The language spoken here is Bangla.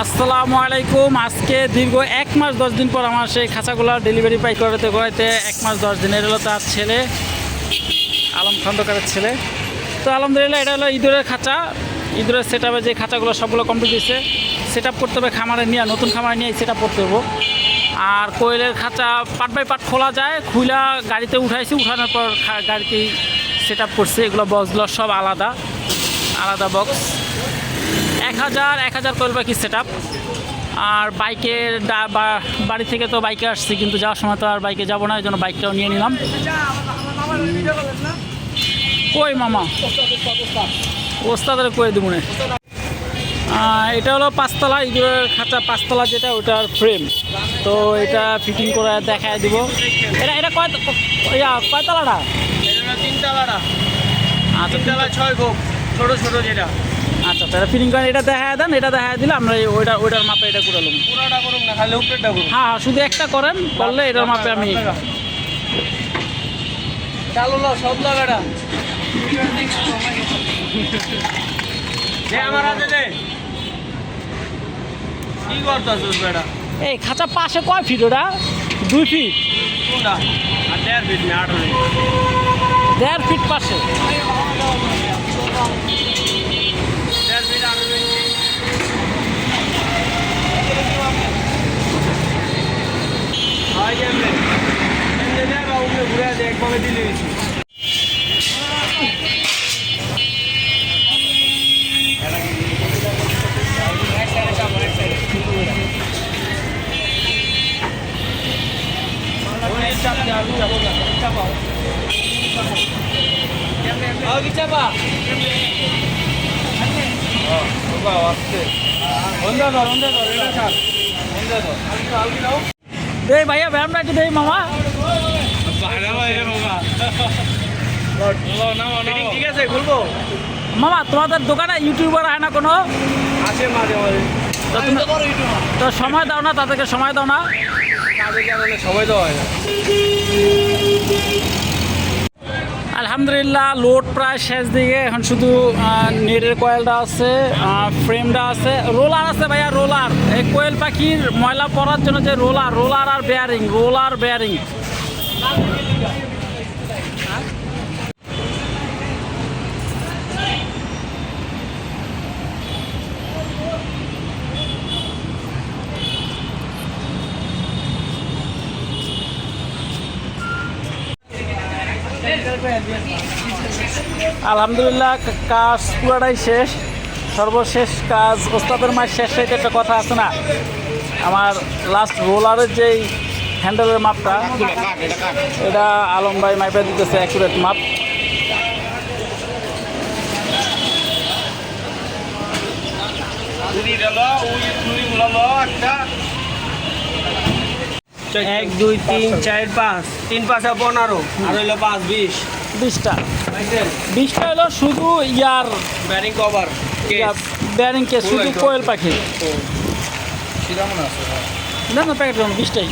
আসসালামু আলাইকুম। আজকে দীর্ঘ 1 মাস 10 দিন পর আমার সেই খাঁচাগুলো ডেলিভারি পাই করাতে 1 মাস 10 দিন। এটা হলো তার ছেলে আলম খন্দকারের ছেলে। তো আলহামদুলিল্লাহ এটা হলো ইঁদুরের খাঁচা। ইঁদুরের সেট আপে যে খাঁচাগুলো সবগুলো কমপ্লিট হয়েছে। সেট আপ করতে হবে খামারে নিয়ে, নতুন খামারে নিয়ে সেট আপ করতে হবে। আর কোয়েলের খাঁচা পার্ট বাই পার্ট খোলা যায়, খুলা গাড়িতে উঠাইছি, উঠানোর পর গাড়িতেই সেট আপ করছে। এগুলো বক্সগুলো সব আলাদা আলাদা বক্স। 1000 কোয়েল পাখি সেট আপ। আর বাইকের বাড়ি থেকে তো বাইকে আসছি, কিন্তু যাওয়ার সময় তো আর বাইকে যাবো না, এই জন্য বাইকটাও নিয়ে নিলাম। কই মামা ওস্তাদের কই দেবো না। এটা হলো 5 তলা ইঁদুরের খাঁচা, 5 তলা যেটা ওটার ফ্রেম। তো এটা ফিটিং করে দেখায় দিব। এটা কয় তলাটা? 3 তলাটা। আচ্ছা 3 তলা 6 গোপ ছোট ছোট যেটা। আচ্ছা তাহলে ফিটিং করে এটা দেখায় দেন। এটা দেখায় দিলে আমরা ওইটার মাপে এটা করে নেব। পুরোটা করুন না, খালি উপরেরটা করুন। হ্যাঁ শুধু একটা করেন, করলে এটার মাপে আমি চালু লো সব লাগাটা যে আমার হাতে দে। কি করতাছস বেটা? এই খাঁচা পাশে কয় ফিট? ওটা 2 ফিট। কোনটা? আর 1.5 ফিট না 8 ফিট। 1.5 ফিট পাশে। 1.5 ফিট 8 ফিট। হয় এমনি এমনি দে বা উপরে ঘুরে দে, একভাবে দিলে হয়েছে। দেই ভাইয়া ব্যায়ামটা একটু দেই মামা। ঠিক আছে খুলবো। মামা তোমাদের দোকানে ইউটিউবার হয় না কোনো? আছে মাঝে মাঝে। তো সময় দাও না, তাদেরকে সময় দাও না? কাজের কারণে সময় দেওয়া হয় না। আলহামদুলিল্লাহ লোড প্রায় শেষ দিকে। এখন শুধু নেটের কয়েলটা আছে, ফ্রেমটা আছে, রোলার আছে ভাইয়া। রোলার এই কোয়েল পাখির ময়লা পড়ার জন্য যে রোলার আর বেয়ারিং। আলহামদুলিল্লাহ কাজ পুরাটাই শেষ। সর্বশেষ কাজ ওস্তাদের মায়ের শেষ হইতে একটা কথা আছে না, আমার লাস্ট রোলারের যেই হ্যান্ডেলের মাপটা, এটা আলম ভাই মাইপে দিতেছে অ্যাকুরেট মাপ। এক 2 3 4 5 3 5 15 আর হইলো 5 20 20টা হলো শুধু ইয়ার ব্যারিং কভার ব্যারিং কে শুধু কোয়েল পাখি। না প্যাকেট 20টাই।